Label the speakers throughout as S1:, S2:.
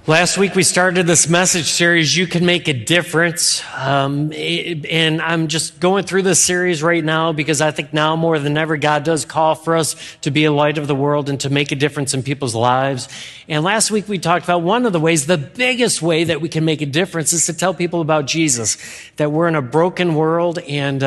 S1: Last week we started this message series, You Can Make a Difference, and I'm just going through this series right now because I think now more than ever God does call for us to be a light of the world and to make a difference in people's lives. And last week we talked about one of the ways, the biggest way that we can make a difference is to tell people about Jesus, that we're in a broken world and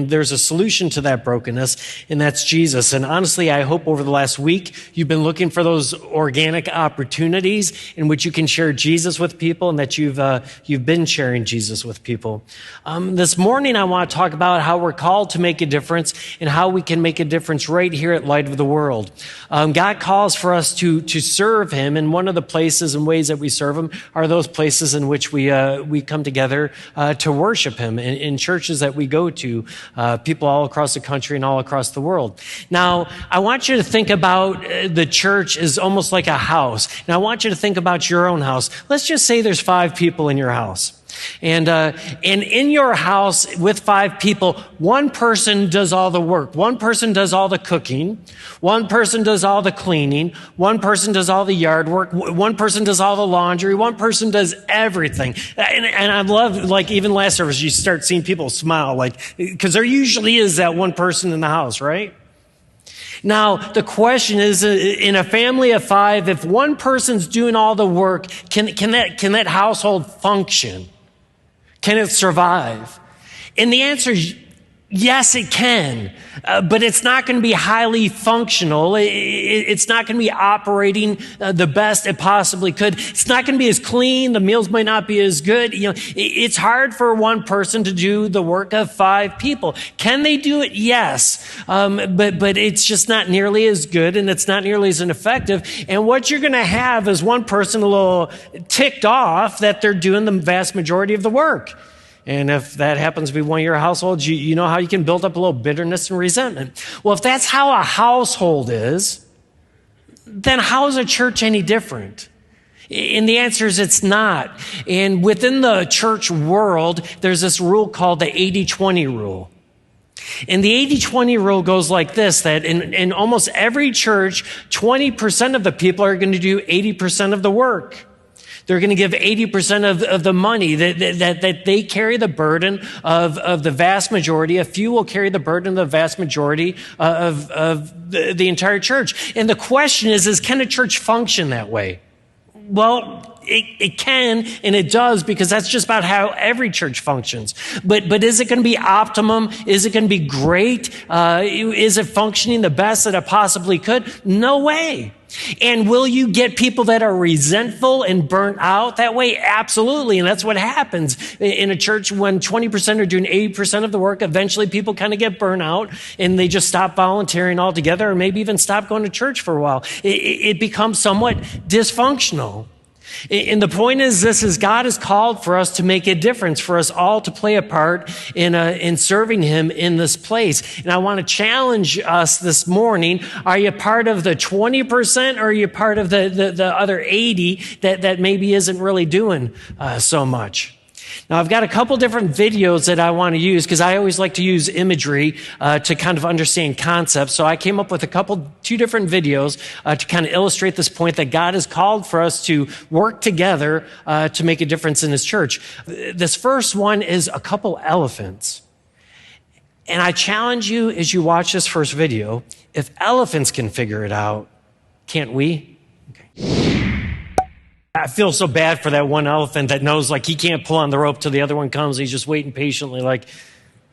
S1: there's a solution to that brokenness, and that's Jesus. And honestly, I hope over the last week you've been looking for those organic opportunities in which you can share Jesus with people, and that you've been sharing Jesus with people. This morning, I want to talk about how we're called to make a difference and how we can make a difference right here at Light of the World. God calls for us to serve Him, and one of the places and ways that we serve Him are those places in which we come together to worship Him in churches that we go to, people all across the country and all across the world. Now, I want you to think about the church as almost like a house, and I want you to think about your own house. Let's just say there's 5 people in your house. And in your house with 5 people, one person does all the work. One person does all the cooking. One person does all the cleaning. One person does all the yard work. One person does all the laundry. One person does everything. And I love, like, even last service, you start seeing people smile, like, because there usually is that one person in the house, right? Now, the question is, in a family of 5, if one person's doing all the work, can that household function? Can it survive? And the answer is yes, it can, but it's not going to be highly functional. It's not going to be operating the best it possibly could. It's not going to be as clean. The meals might not be as good. You know, it's hard for one person to do the work of 5 people. Can they do it? Yes, but it's just not nearly as good, and it's not nearly as effective. And what you're going to have is one person a little ticked off that they're doing the vast majority of the work. And if that happens to be one of your households, you know how you can build up a little bitterness and resentment. Well, if that's how a household is, then how is a church any different? And the answer is it's not. And within the church world, there's this rule called the 80-20 rule. And the 80-20 rule goes like this, that in almost every church, 20% of the people are going to do 80% of the work. They're going to give 80% of the money, that they carry the burden of the vast majority. A few will carry the burden of the vast majority of the entire church. And the question is can a church function that way? Well, it can, and it does, because that's just about how every church functions. But is it going to be optimum? Is it going to be great? Is it functioning the best that it possibly could? No way. And will you get people that are resentful and burnt out that way? Absolutely. And that's what happens in a church when 20% are doing 80% of the work. Eventually people kind of get burnt out and they just stop volunteering altogether, or maybe even stop going to church for a while. It becomes somewhat dysfunctional. And the point is this, is God has called for us to make a difference, for us all to play a part in serving Him in this place. And I want to challenge us this morning. Are you part of the 20%, or are you part of the other 80 that maybe isn't really doing so much? Now, I've got a couple different videos that I want to use because I always like to use imagery to kind of understand concepts. So I came up with 2 different videos to kind of illustrate this point that God has called for us to work together to make a difference in His church. This first one is a couple elephants. And I challenge you as you watch this first video, if elephants can figure it out, can't we? Okay. I feel so bad for that one elephant that knows, like, he can't pull on the rope till the other one comes. He's just waiting patiently, like,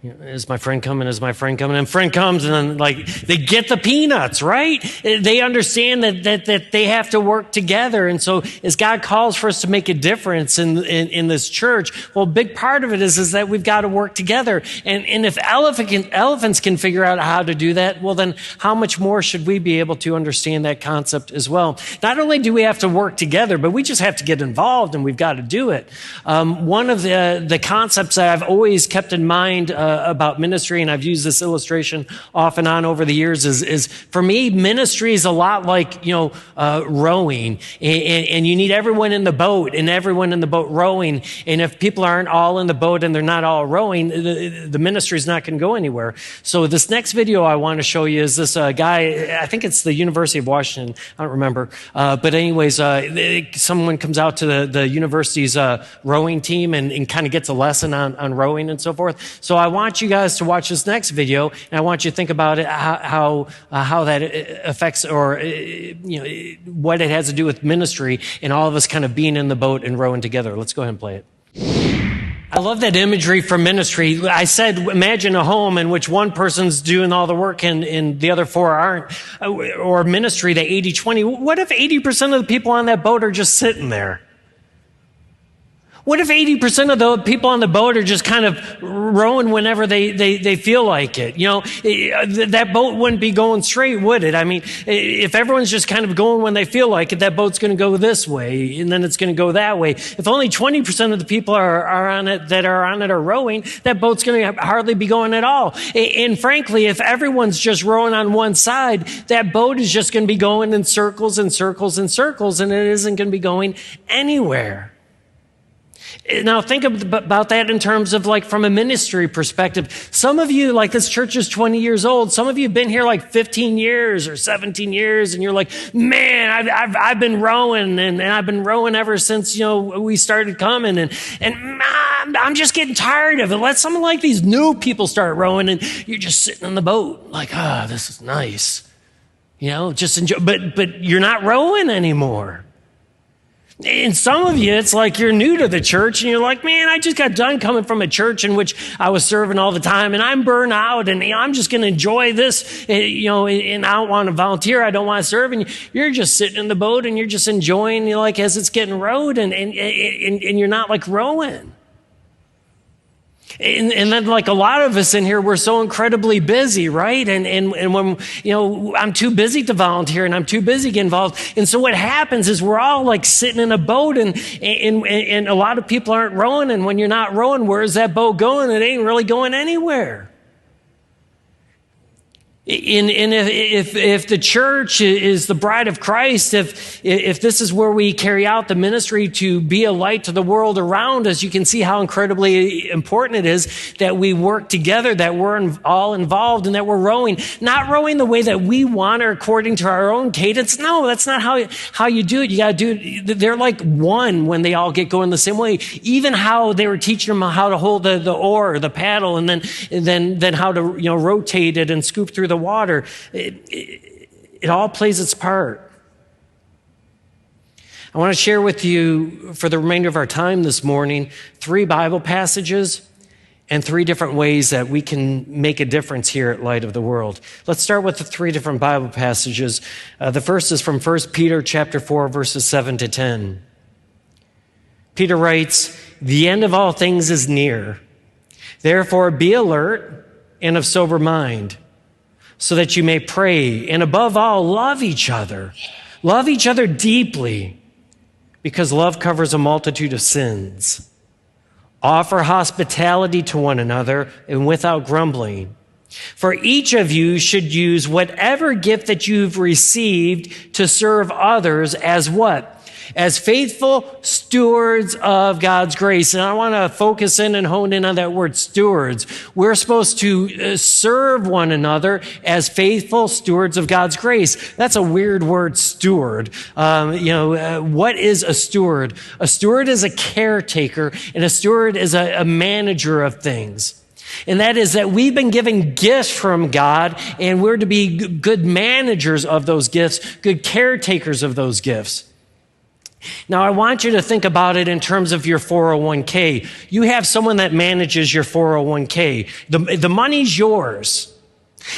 S1: is my friend coming? Is my friend coming? And friend comes, and then, like, they get the peanuts, right? They understand that they have to work together. And so as God calls for us to make a difference in this church, well, a big part of it is that we've got to work together. And if elephants can figure out how to do that, well, then how much more should we be able to understand that concept as well? Not only do we have to work together, but we just have to get involved, and we've got to do it. One of the concepts that I've always kept in mind about ministry, and I've used this illustration off and on over the years, is for me, ministry is a lot like, rowing. And you need everyone in the boat and everyone in the boat rowing. And if people aren't all in the boat and they're not all rowing, the ministry is not going to go anywhere. So this next video I want to show you is this guy, I think it's the University of Washington, I don't remember. But anyways, someone comes out to the university's rowing team and kind of gets a lesson on rowing and so forth. So I want you guys to watch this next video, and I want you to think about it, how that affects, or what it has to do with ministry and all of us kind of being in the boat and rowing together. Let's go ahead and play it. I love that imagery for ministry. I said, imagine a home in which one person's doing all the work and the other four aren't, or ministry, the 80-20. What if 80% of the people on that boat are just sitting there? What if 80% of the people on the boat are just kind of rowing whenever they feel like it? That boat wouldn't be going straight, would it? I mean, if everyone's just kind of going when they feel like it, that boat's going to go this way, and then it's going to go that way. If only 20% of the people are on it are rowing, that boat's going to hardly be going at all. And frankly, if everyone's just rowing on one side, that boat is just going to be going in circles and circles and circles, and it isn't going to be going anywhere. Now think about that in terms of from a ministry perspective. Some of you, this church is 20 years old. Some of you have been here 15 years or 17 years, and you're like, man, I've been rowing, and I've been rowing ever since, we started coming, and I'm just getting tired of it. Let some of these new people start rowing, and you're just sitting in the boat this is nice. Just enjoy, but you're not rowing anymore. And some of you, it's you're new to the church and you're like, man, I just got done coming from a church in which I was serving all the time, and I'm burnt out, and I'm just going to enjoy this, and I don't want to volunteer. I don't want to serve. And you're just sitting in the boat and you're just enjoying, as it's getting rowed, and you're not rowing. And then a lot of us in here, we're so incredibly busy, right? And when, I'm too busy to volunteer and I'm too busy to get involved. And so what happens is we're all sitting in a boat, and a lot of people aren't rowing. And when you're not rowing, where's that boat going? It ain't really going anywhere. And if the church is the bride of Christ, if this is where we carry out the ministry to be a light to the world around us, you can see how incredibly important it is that we work together, that we're all involved, and that we're rowing. Not rowing the way that we want or according to our own cadence. No, that's not how you do it. You got to do it. They're one when they all get going the same way. Even how they were teaching them how to hold the oar or the paddle, and then how to rotate it and scoop through the water. It all plays its part. I want to share with you, for the remainder of our time this morning, 3 Bible passages and 3 different ways that we can make a difference here at Light of the World. Let's start with the 3 different Bible passages. The first is from 1 Peter chapter 4, verses 7 to 10. Peter writes, "The end of all things is near. Therefore be alert and of sober mind, so that you may pray, and above all, love each other. Love each other deeply, because love covers a multitude of sins. Offer hospitality to one another, and without grumbling. For each of you should use whatever gift that you've received to serve others as what? As faithful stewards of God's grace." And I want to focus in and hone in on that word stewards. We're supposed to serve one another as faithful stewards of God's grace. That's a weird word, steward. What is a steward? A steward is a caretaker, and a steward is a manager of things. And that is that we've been given gifts from God, and we're to be good managers of those gifts, good caretakers of those gifts. Now, I want you to think about it in terms of your 401k. You have someone that manages your 401k. The money's yours.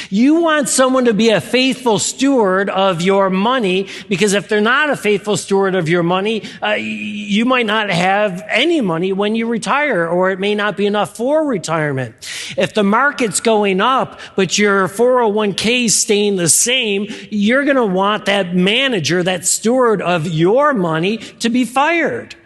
S1: You want someone to be a faithful steward of your money, because if they're not a faithful steward of your money, you might not have any money when you retire, or it may not be enough for retirement. If the market's going up, but your 401k is staying the same, you're going to want that manager, that steward of your money, to be fired.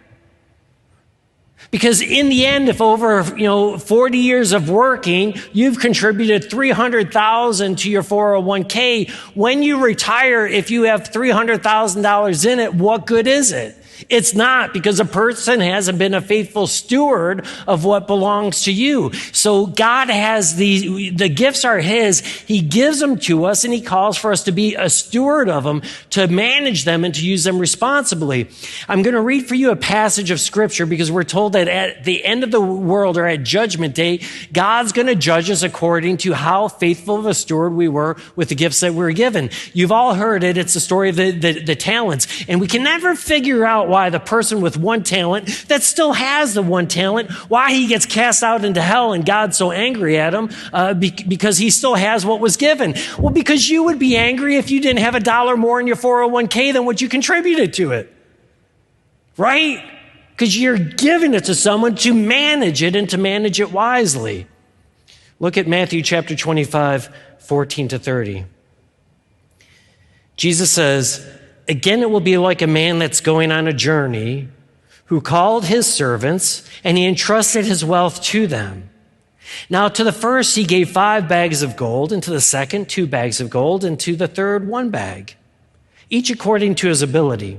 S1: Because in the end, if over 40 years of working, you've contributed $300,000 to your 401k, when you retire, if you have $300,000 in it, what good is it? It's not, because a person hasn't been a faithful steward of what belongs to you. So God has the gifts are his. He gives them to us, and he calls for us to be a steward of them, to manage them and to use them responsibly. I'm going to read for you a passage of scripture, because we're told that at the end of the world, or at judgment day, God's going to judge us according to how faithful of a steward we were with the gifts that we were given. You've all heard it. It's the story of the talents. And we can never figure out why the person with one talent that still has the one talent, why he gets cast out into hell and God's so angry at him because he still has what was given. Well, because you would be angry if you didn't have $1 more in your 401k than what you contributed to it. Right? Because you're giving it to someone to manage it, and to manage it wisely. Look at Matthew chapter 25, 14 to 30. Jesus says, "Again, it will be like a man that's going on a journey, who called his servants, and he entrusted his wealth to them. Now to the first he gave 5 bags of gold, and to the second 2 bags of gold, and to the third 1 bag, each according to his ability.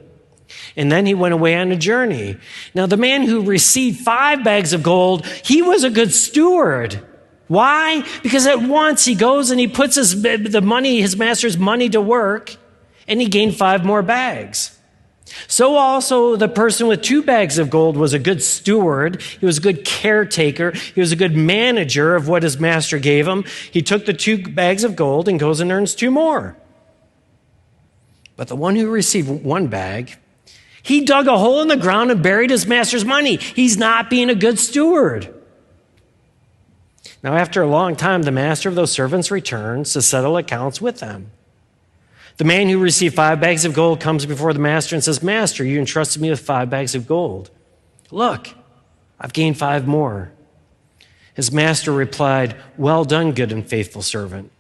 S1: And then he went away on a journey. Now the man who received 5 bags of gold, he was a good steward." Why? Because at once he goes and he puts his master's money to work, and he gained 5 more bags. So also the person with 2 bags of gold was a good steward. He was a good caretaker. He was a good manager of what his master gave him. He took the 2 bags of gold and goes and earns 2 more. But the one who received 1 bag, he dug a hole in the ground and buried his master's money. He's not being a good steward. Now after a long time, the master of those servants returns to settle accounts with them. The man who received 5 bags of gold comes before the master and says, "Master, you entrusted me with 5 bags of gold. Look, I've gained 5 more." His master replied, "Well done, good and faithful servant.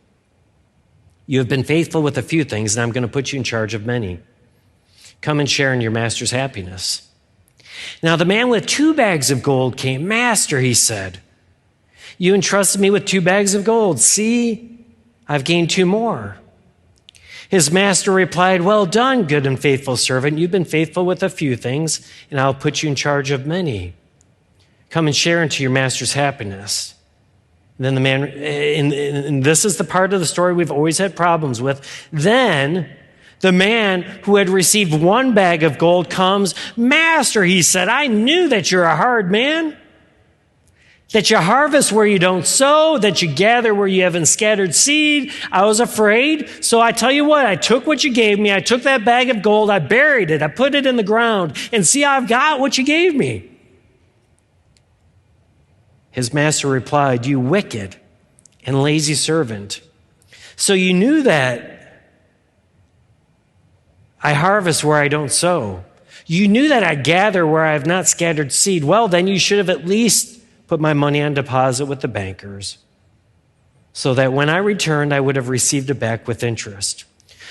S1: You have been faithful with a few things, and I'm going to put you in charge of many. Come and share in your master's happiness." Now the man with 2 bags of gold came. "Master," he said, "you entrusted me with 2 bags of gold. See, I've gained 2 more." His master replied, "Well done, good and faithful servant. You've been faithful with a few things, and I'll put you in charge of many. Come and share into your master's happiness." And then the man, and this is the part of the story we've always had problems with. Then the man who had received 1 bag of gold comes. "Master," he said, "I knew that you're a hard man, that you harvest where you don't sow, that you gather where you haven't scattered seed. I was afraid. So I tell you what, I took what you gave me. I took that bag of gold. I buried it. I put it in the ground. And see, I've got what you gave me." His master replied, "You wicked and lazy servant. So you knew that I harvest where I don't sow. You knew that I gather where I have not scattered seed. Well, then you should have at least put my money on deposit with the bankers, so that when I returned, I would have received it back with interest.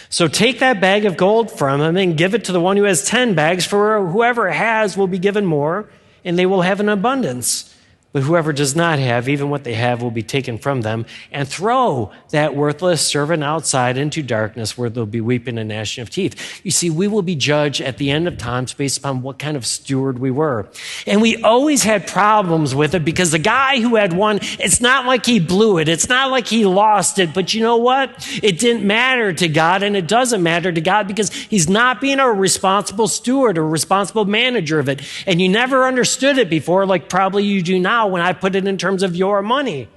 S1: So take that bag of gold from him and give it to the one who has 10 bags, for whoever has will be given more, and they will have an abundance. But whoever does not have, even what they have will be taken from them. And throw that worthless servant outside into darkness, where there'll be weeping and gnashing of teeth." You see, we will be judged at the end of times based upon what kind of steward we were. And we always had problems with it, because the guy who had 1, it's not like he blew it. It's not like he lost it. But you know what? It didn't matter to God, and it doesn't matter to God, because he's not being a responsible steward or responsible manager of it. And you never understood it before, like probably you do now when I put it in terms of your money.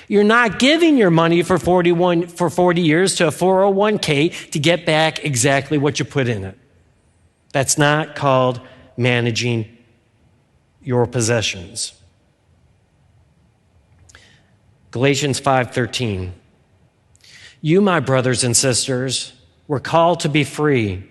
S1: You're not giving your money for 40 years to a 401k to get back exactly what you put in it. That's not called managing your possessions. Galatians 5:13. "You, my brothers and sisters, were called to be free.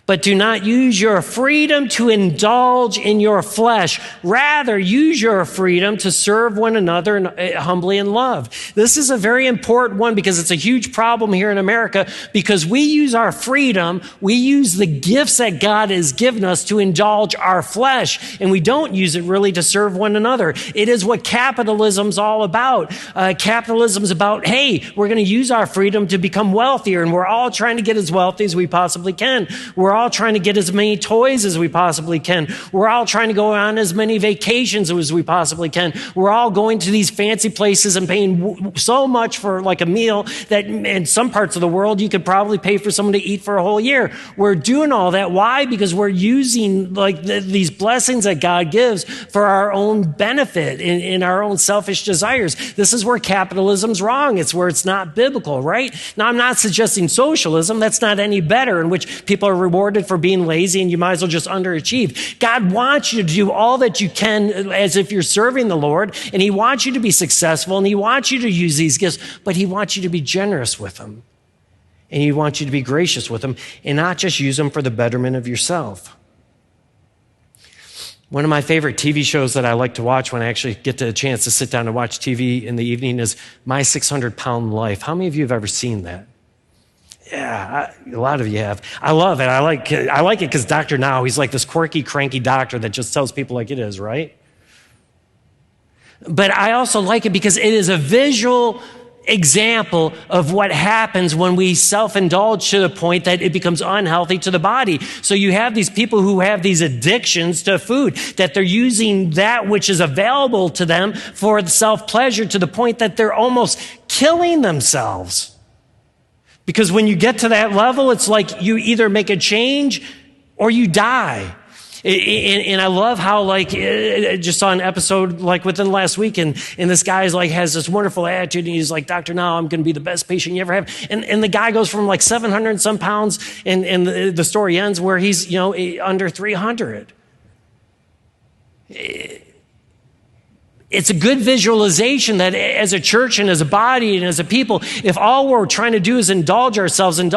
S1: But do not use your freedom to indulge in your flesh. Rather, use your freedom to serve one another humbly in love. This is a very important one because it's a huge problem here in America because we use our freedom, we use the gifts that God has given us to indulge our flesh, and we don't use it really to serve one another. It is what capitalism's all about. Capitalism's about, hey, we're going to use our freedom to become wealthier, and we're all trying to get as wealthy as we possibly can. We're all trying to get as many toys as we possibly can. We're all trying to go on as many vacations as we possibly can. We're all going to these fancy places and paying so much for like a meal that in some parts of the world, you could probably pay for someone to eat for a whole year. We're doing all that. Why? Because we're using like these blessings that God gives for our own benefit in our own selfish desires. This is where capitalism's wrong. It's where it's not biblical, right? Now, I'm not suggesting socialism. That's not any better, in which people are rewarded for being lazy and you might as well just underachieve. God wants you to do all that you can as if you're serving the Lord, and he wants you to be successful, and he wants you to use these gifts, but he wants you to be generous with them. And he wants you to be gracious with them and not just use them for the betterment of yourself. One of my favorite TV shows that I like to watch when I actually get the chance to sit down and watch TV in the evening is My 600-Pound Life. How many of you have ever seen that? Yeah, a lot of you have. I love it. I like it because Dr. Now, he's like this quirky, cranky doctor that just tells people like it is, right? But I also like it because it is a visual example of what happens when we self-indulge to the point that it becomes unhealthy to the body. So you have these people who have these addictions to food, that they're using that which is available to them for the self-pleasure to the point that they're almost killing themselves. Because when you get to that level, it's like you either make a change or you die. And I love how, like, I just saw an episode, like, within the last week, and this guy's, like, has this wonderful attitude, and he's like, Doctor, now I'm going to be the best patient you ever have. And the guy goes from, like, 700 and some pounds, and the story ends where he's, you know, under 300. It's a good visualization that as a church and as a body and as a people, if all we're trying to do is indulge ourselves and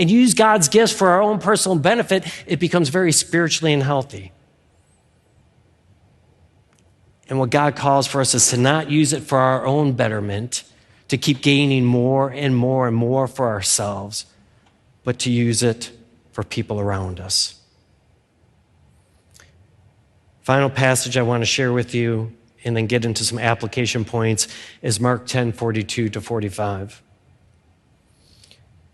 S1: use God's gifts for our own personal benefit, it becomes very spiritually unhealthy. And what God calls for us is to not use it for our own betterment, to keep gaining more and more and more for ourselves, but to use it for people around us. Final passage I want to share with you and then get into some application points is Mark 10:42-45.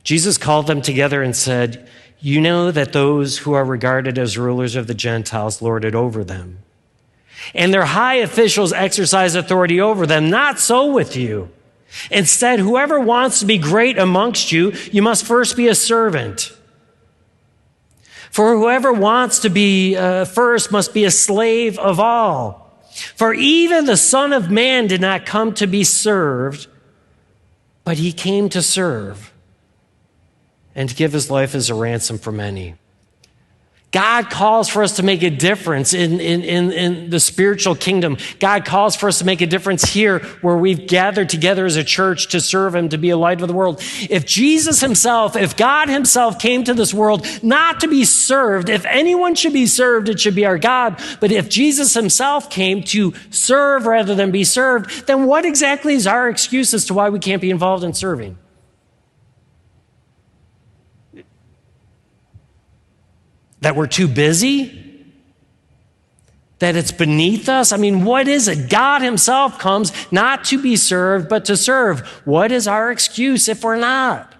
S1: Jesus called them together and said, "You know that those who are regarded as rulers of the Gentiles lord it over them, and their high officials exercise authority over them. Not so with you. Instead, whoever wants to be great amongst you, you must first be a servant. For whoever wants to be first must be a slave of all. For even the Son of Man did not come to be served, but he came to serve and to give his life as a ransom for many." God calls for us to make a difference in the spiritual kingdom. God calls for us to make a difference here where we've gathered together as a church to serve him, to be a light of the world. If Jesus himself, if God himself came to this world not to be served, if anyone should be served, it should be our God. But if Jesus himself came to serve rather than be served, then what exactly is our excuse as to why we can't be involved in serving? That we're too busy? That it's beneath us? I mean, what is it? God himself comes not to be served, but to serve. What is our excuse if we're not?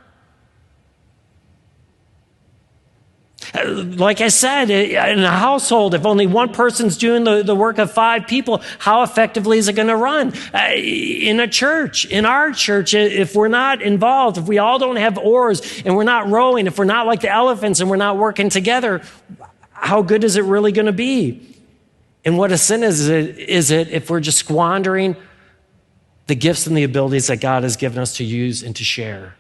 S1: Like I said, in a household, if only one person's doing the work of 5 people, how effectively is it going to run? In a church, in our church, if we're not involved, if we all don't have oars and we're not rowing, if we're not like the elephants and we're not working together, how good is it really going to be? And what a sin is it if we're just squandering the gifts and the abilities that God has given us to use and to share?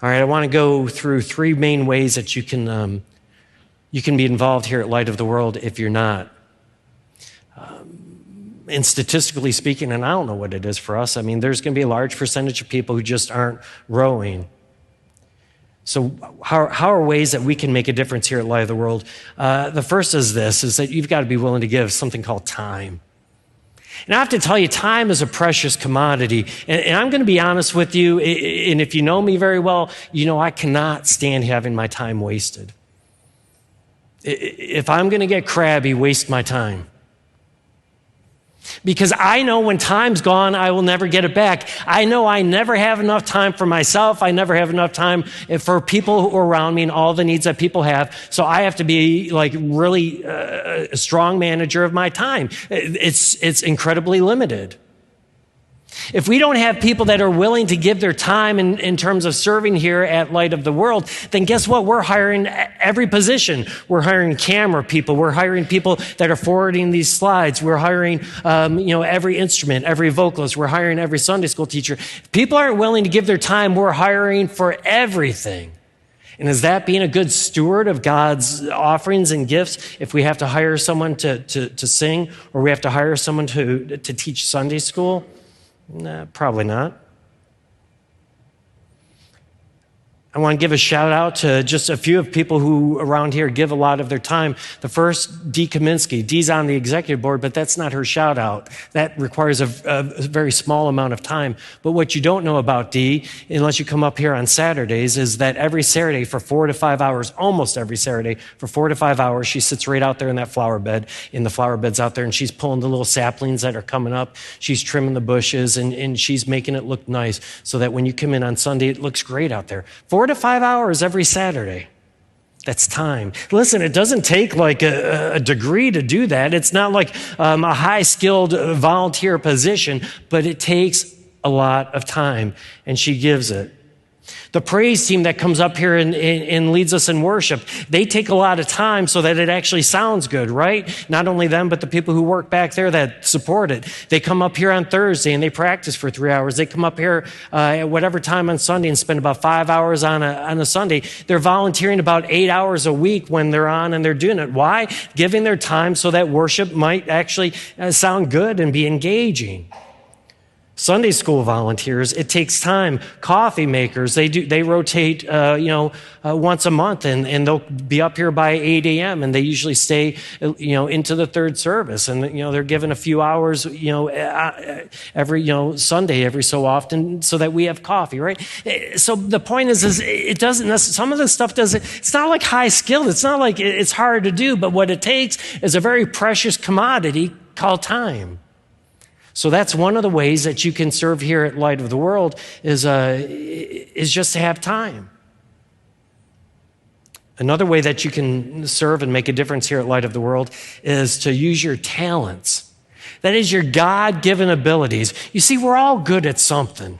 S1: All right, I want to go through 3 main ways that you can be involved here at Light of the World if you're not. And statistically speaking, and I don't know what it is for us, I mean, there's going to be a large percentage of people who just aren't rowing. So how are ways that we can make a difference here at Light of the World? The first is this, is that you've got to be willing to give something called time. And I have to tell you, time is a precious commodity. And I'm going to be honest with you, and if you know me very well, you know I cannot stand having my time wasted. If I'm going to get crabby, waste my time. Because I know when time's gone, I will never get it back. I know I never have enough time for myself. I never have enough time for people who are around me and all the needs that people have. So I have to be like really a strong manager of my time. It's incredibly limited. If we don't have people that are willing to give their time in terms of serving here at Light of the World, then guess what? We're hiring every position. We're hiring camera people. We're hiring people that are forwarding these slides. We're hiring, every instrument, every vocalist. We're hiring every Sunday school teacher. If people aren't willing to give their time, we're hiring for everything. And is that being a good steward of God's offerings and gifts if we have to hire someone to sing, or we have to hire someone to teach Sunday school? Nah, probably not. I want to give a shout out to just a few of people who around here give a lot of their time. The first, Dee Kaminsky. Dee's on the executive board, but that's not her shout out. That requires a very small amount of time. But what you don't know about Dee, unless you come up here on Saturdays, is that every Saturday for 4 to 5 hours, almost every Saturday for 4 to 5 hours, she sits right out there in that flower bed, in the flower beds out there, and she's pulling the little saplings that are coming up. She's trimming the bushes, and she's making it look nice so that when you come in on Sunday, it looks great out there. 4 to 5 hours every Saturday. That's time. Listen, it doesn't take like a degree to do that. It's not like a high-skilled volunteer position, but it takes a lot of time, and she gives it. The praise team that comes up here and leads us in worship, they take a lot of time so that it actually sounds good, right? Not only them, but the people who work back there that support it. They come up here on Thursday and they practice for 3 hours. They come up here at whatever time on Sunday and spend about 5 hours on a Sunday. They're volunteering about 8 hours a week when they're on and they're doing it. Why? Giving their time so that worship might actually sound good and be engaging. Sunday school volunteers, it takes time. Coffee makers, they rotate, once a month, and they'll be up here by 8 a.m. and they usually stay, into the third service, and they're given a few hours, every Sunday, every so often, so that we have coffee, right? So the point is it doesn't. Some of this stuff doesn't. It's not like high skilled. It's not like it's hard to do. But what it takes is a very precious commodity called time. So that's one of the ways that you can serve here at Light of the World is just to have time. Another way that you can serve and make a difference here at Light of the World is to use your talents. That is your God-given abilities. You see, we're all good at something.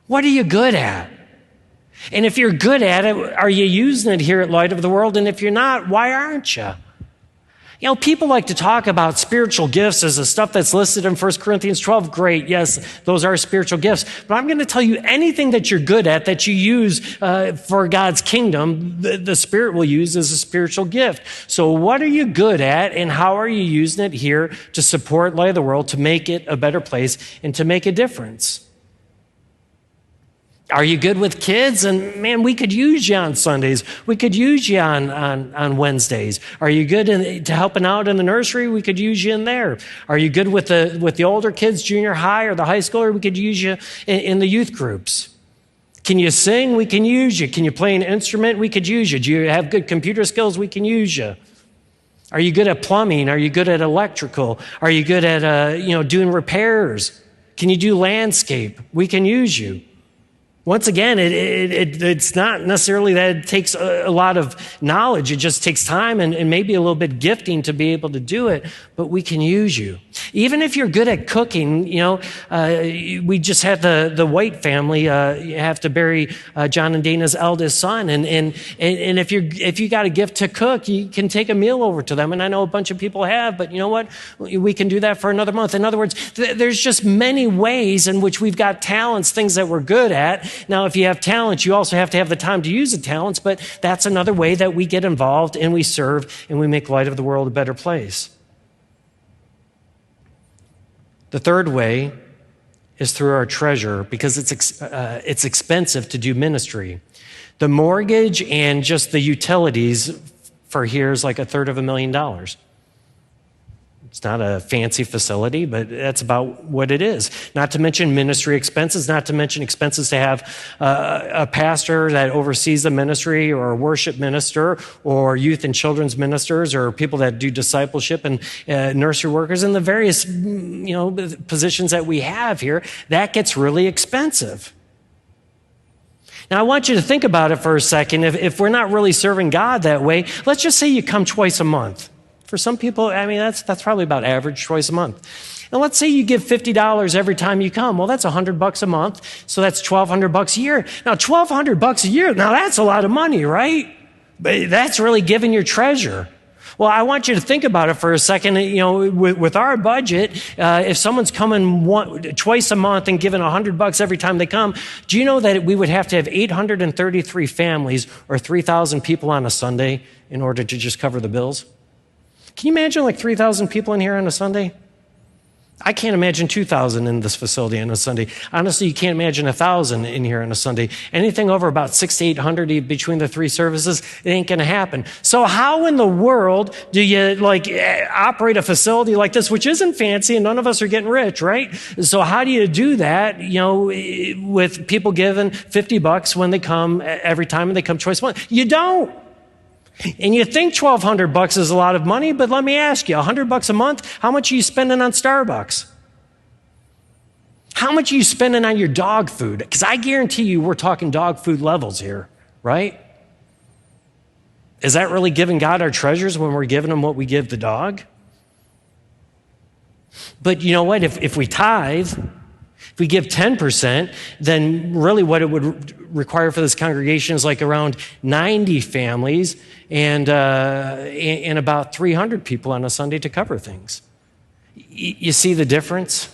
S1: What are you good at? And if you're good at it, are you using it here at Light of the World? And if you're not, why aren't you? People like to talk about spiritual gifts as the stuff that's listed in 1 Corinthians 12. Great, yes, those are spiritual gifts. But I'm going to tell you, anything that you're good at, that you use for God's kingdom, the Spirit will use as a spiritual gift. So what are you good at, and how are you using it here to support Light of the World, to make it a better place, and to make a difference? Are you good with kids? And man, we could use you on Sundays. We could use you on Wednesdays. Are you good to helping out in the nursery? We could use you in there. Are you good with the older kids, junior high or the high schooler? We could use you in the youth groups. Can you sing? We can use you. Can you play an instrument? We could use you. Do you have good computer skills? We can use you. Are you good at plumbing? Are you good at electrical? Are you good at doing repairs? Can you do landscape? We can use you. Once again, it's not necessarily that it takes a lot of knowledge. It just takes time and maybe a little bit gifting to be able to do it, but we can use you. Even if you're good at cooking, we just had the White family have to bury John and Dana's eldest son, and if you got a gift to cook, you can take a meal over to them. And I know a bunch of people have, but you know what? We can do that for another month. In other words, there's just many ways in which we've got talents, things that we're good at. Now, if you have talents, you also have to have the time to use the talents, but that's another way that we get involved and we serve and we make Light of the World a better place. The third way is through our treasure, because it's expensive to do ministry. The mortgage and just the utilities for here is like $350,000. It's not a fancy facility, but that's about what it is. Not to mention ministry expenses, not to mention expenses to have a pastor that oversees the ministry, or a worship minister, or youth and children's ministers, or people that do discipleship, and nursery workers, and the various positions that we have here. That gets really expensive. Now, I want you to think about it for a second. If we're not really serving God that way, let's just say you come twice a month. For some people, that's probably about average, twice a month. And let's say you give $50 every time you come. Well, that's $100 a month, so that's $1,200 a year. Now, $1,200 a year, now that's a lot of money, right? But that's really giving your treasure. Well, I want you to think about it for a second. With our budget, if someone's coming twice a month and giving $100 every time they come, do you know that we would have to have 833 families or 3,000 people on a Sunday in order to just cover the bills? Can you imagine like 3,000 people in here on a Sunday? I can't imagine 2,000 in this facility on a Sunday. Honestly, you can't imagine 1,000 in here on a Sunday. Anything over about 600 to 800 between the three services, it ain't going to happen. So how in the world do you operate a facility like this, which isn't fancy, and none of us are getting rich, right? So how do you do that, with people giving $50 when they come every time they come twice a month? You don't. And you think $1,200 is a lot of money, but let me ask you, $100 a month, how much are you spending on Starbucks? How much are you spending on your dog food? Because I guarantee you we're talking dog food levels here, right? Is that really giving God our treasures when we're giving him what we give the dog? But you know what? If we tithe, if we give 10%, then really what it would require for this congregation is like around 90 families and about 300 people on a Sunday to cover things. You see the difference?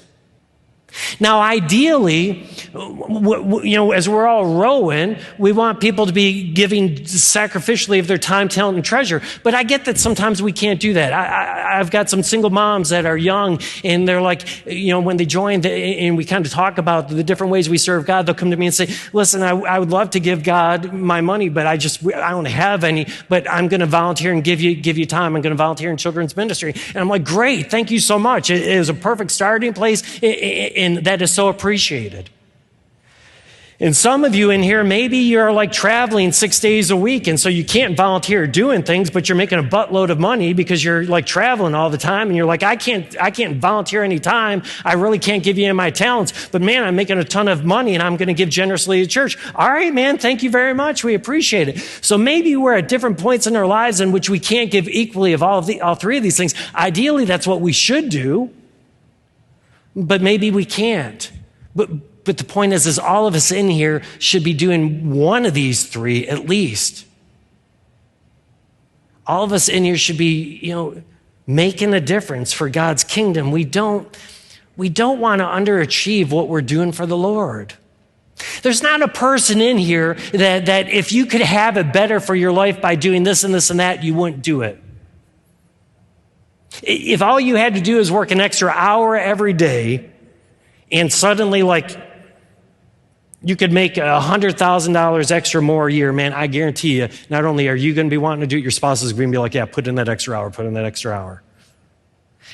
S1: Now, ideally, as we're all rowing, we want people to be giving sacrificially of their time, talent, and treasure. But I get that sometimes we can't do that. I've got some single moms that are young, and they're like, when they join, and we kind of talk about the different ways we serve God, they'll come to me and say, listen, I would love to give God my money, but I don't have any, but I'm going to volunteer and give you time. I'm going to volunteer in children's ministry. And I'm like, great, thank you so much. It is a perfect starting place, and that is so appreciated. And some of you in here, maybe you're like traveling 6 days a week, and so you can't volunteer doing things, but you're making a buttload of money because you're like traveling all the time, and you're like, I can't volunteer any time. I really can't give you any of my talents, but man, I'm making a ton of money, and I'm going to give generously to church. All right, man, thank you very much. We appreciate it. So maybe we're at different points in our lives in which we can't give equally of all three of these things. Ideally, that's what we should do, but maybe we can't. But the point is all of us in here should be doing one of these three at least. All of us in here should be, making a difference for God's kingdom. We don't want to underachieve what we're doing for the Lord. There's not a person in here that if you could have it better for your life by doing this and this and that, you wouldn't do it. If all you had to do is work an extra hour every day, and suddenly, you could make $100,000 extra more a year, man, I guarantee you, not only are you going to be wanting to do it, your spouse is going to be like, yeah, put in that extra hour.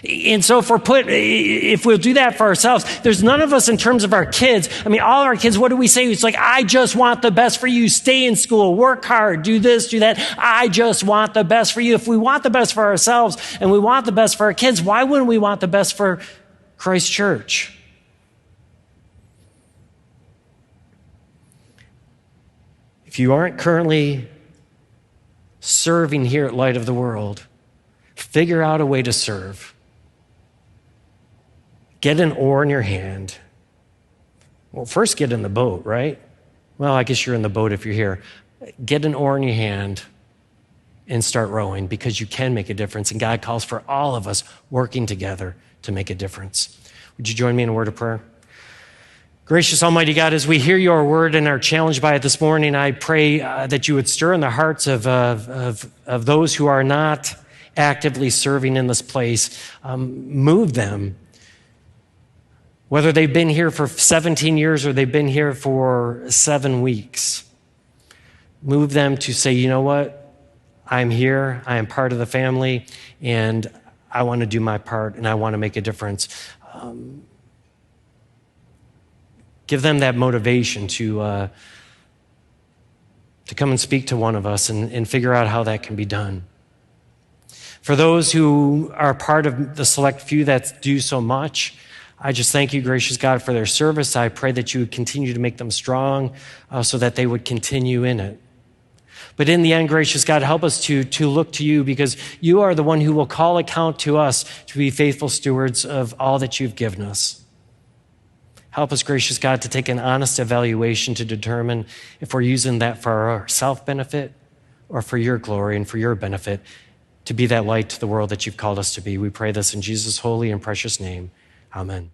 S1: And so if we'll do that for ourselves, there's none of us in terms of our kids. All of our kids, what do we say? It's like, I just want the best for you. Stay in school, work hard, do this, do that. I just want the best for you. If we want the best for ourselves and we want the best for our kids, why wouldn't we want the best for Christ Church? If you aren't currently serving here at Light of the World, figure out a way to serve. Get an oar in your hand. Well, first get in the boat, right? Well, I guess you're in the boat if you're here. Get an oar in your hand and start rowing, because you can make a difference, and God calls for all of us working together to make a difference. Would you join me in a word of prayer? Gracious Almighty God, as we hear your word and are challenged by it this morning, I pray that you would stir in the hearts of those who are not actively serving in this place. Move them Whether they've been here for 17 years or they've been here for 7 weeks, move them to say, you know what? I'm here, I am part of the family, and I want to do my part, and I want to make a difference. Give them that motivation to come and speak to one of us and figure out how that can be done. For those who are part of the select few that do so much, I just thank you, gracious God, for their service. I pray that you would continue to make them strong so that they would continue in it. But in the end, gracious God, help us to look to you, because you are the one who will call account to us to be faithful stewards of all that you've given us. Help us, gracious God, to take an honest evaluation to determine if we're using that for our self-benefit or for your glory and for your benefit, to be that light to the world that you've called us to be. We pray this in Jesus' holy and precious name. Amen.